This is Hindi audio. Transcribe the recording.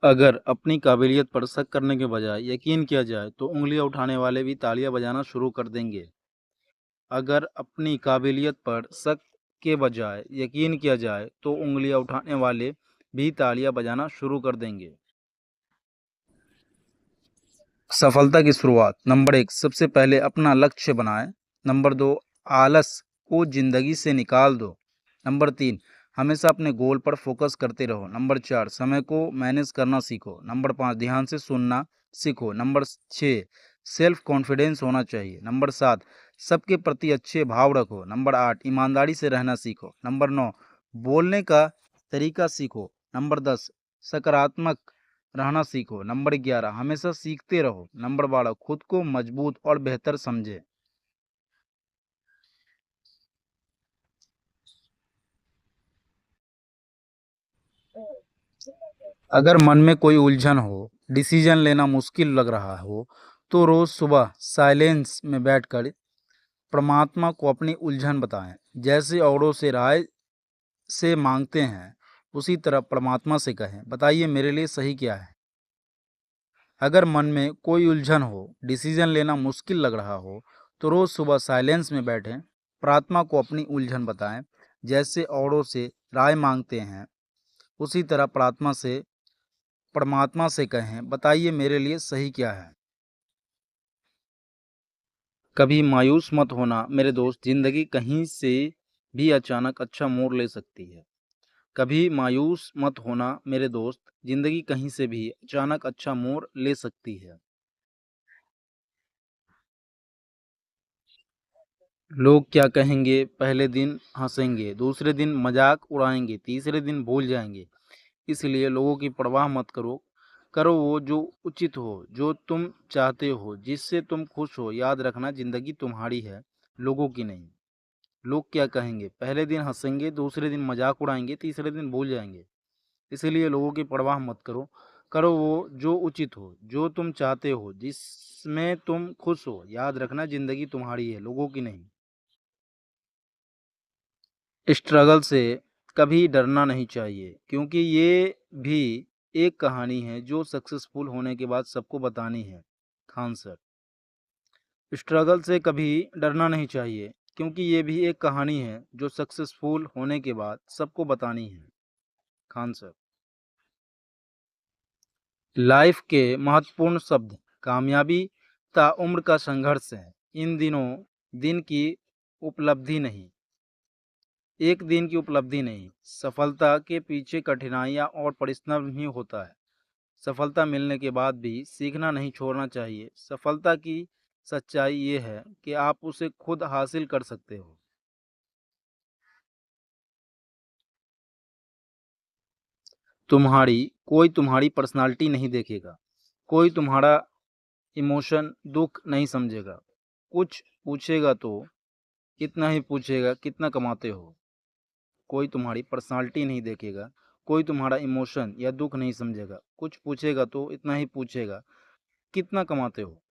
अगर अपनी काबिलियत पर शक करने के बजाय यकीन किया जाए तो उँगलियाँ उठाने वाले भी तालियाँ बजाना शुरू कर देंगे। अगर अपनी काबिलियत पर शक के बजाय यकीन किया जाए तो उँगलियाँ उठाने वाले भी तालियाँ बजाना शुरू कर देंगे। सफलता की शुरुआत। नंबर 1, सबसे पहले अपना लक्ष्य बनाएं। नंबर 2, आलस को ज़िंदगी से निकाल दो। नंबर 3, हमेशा अपने गोल पर फोकस करते रहो। नंबर 4, समय को मैनेज करना सीखो। नंबर 5, ध्यान से सुनना सीखो। नंबर 6, सेल्फ कॉन्फिडेंस होना चाहिए। नंबर 7, सबके प्रति अच्छे भाव रखो। नंबर 8, ईमानदारी से रहना सीखो। नंबर 9, बोलने का तरीका सीखो। नंबर 10, सकारात्मक रहना सीखो। नंबर 11, हमेशा सीखते रहो। नंबर 12, खुद को मजबूत और बेहतर समझे। अगर मन में कोई उलझन हो, डिसीजन लेना मुश्किल लग रहा हो, तो रोज सुबह साइलेंस में बैठकर परमात्मा को अपनी उलझन बताएं। जैसे औरों से राय से मांगते हैं, उसी तरह परमात्मा से कहें, बताइए मेरे लिए सही क्या है। अगर मन में कोई उलझन हो, डिसीजन लेना मुश्किल लग रहा हो, तो रोज सुबह साइलेंस में बैठें, प्रार्थना को अपनी उलझन बताएं। जैसे औरों से राय मांगते हैं, उसी तरह प्रार्थना से परमात्मा से कहें, बताइए मेरे लिए सही क्या है। कभी मायूस मत होना मेरे दोस्त, जिंदगी कहीं से भी अचानक अच्छा मोड़ ले सकती है। कभी मायूस मत होना मेरे दोस्त, जिंदगी कहीं से भी अचानक अच्छा मोड़ ले सकती है। लोग क्या कहेंगे, पहले दिन हंसेंगे, दूसरे दिन मजाक उड़ाएंगे, तीसरे दिन भूल जाएंगे। इसलिए लोगों की परवाह मत करो। करो वो जो उचित हो, जो तुम चाहते हो, जिससे तुम खुश हो। याद रखना, जिंदगी तुम्हारी है, लोगों की नहीं। लोग क्या कहेंगे, पहले दिन हंसेंगे, दूसरे दिन मजाक उड़ाएंगे, तीसरे दिन भूल जाएंगे। इसलिए लोगों की परवाह मत करो। करो वो जो उचित हो, जो तुम चाहते हो, जिसमें तुम खुश हो। याद रखना, जिंदगी तुम्हारी है, लोगों की नहीं। स्ट्रगल से कभी डरना नहीं चाहिए, क्योंकि ये भी एक कहानी है जो सक्सेसफुल होने के बाद सबको बतानी है। खान सर। स्ट्रगल से कभी डरना नहीं चाहिए, क्योंकि ये भी एक कहानी है जो सक्सेसफुल होने के बाद सबको बतानी है। खान सर। लाइफ के महत्वपूर्ण शब्द। कामयाबी ताउम्र का संघर्ष है। इन दिनों दिन की उपलब्धि नहीं, एक दिन की उपलब्धि नहीं। सफलता के पीछे कठिनाइयाँ और परिश्रम ही होता है। सफलता मिलने के बाद भी सीखना नहीं छोड़ना चाहिए। सफलता की सच्चाई ये है कि आप उसे खुद हासिल कर सकते हो। कोई तुम्हारी पर्सनालिटी नहीं देखेगा। कोई तुम्हारा इमोशन दुख नहीं समझेगा। कुछ पूछेगा तो इतना ही पूछेगा, कितना कमाते हो। कोई तुम्हारी पर्सनालिटी नहीं देखेगा। कोई तुम्हारा इमोशन या दुख नहीं समझेगा। कुछ पूछेगा तो इतना ही पूछेगा, कितना कमाते हो।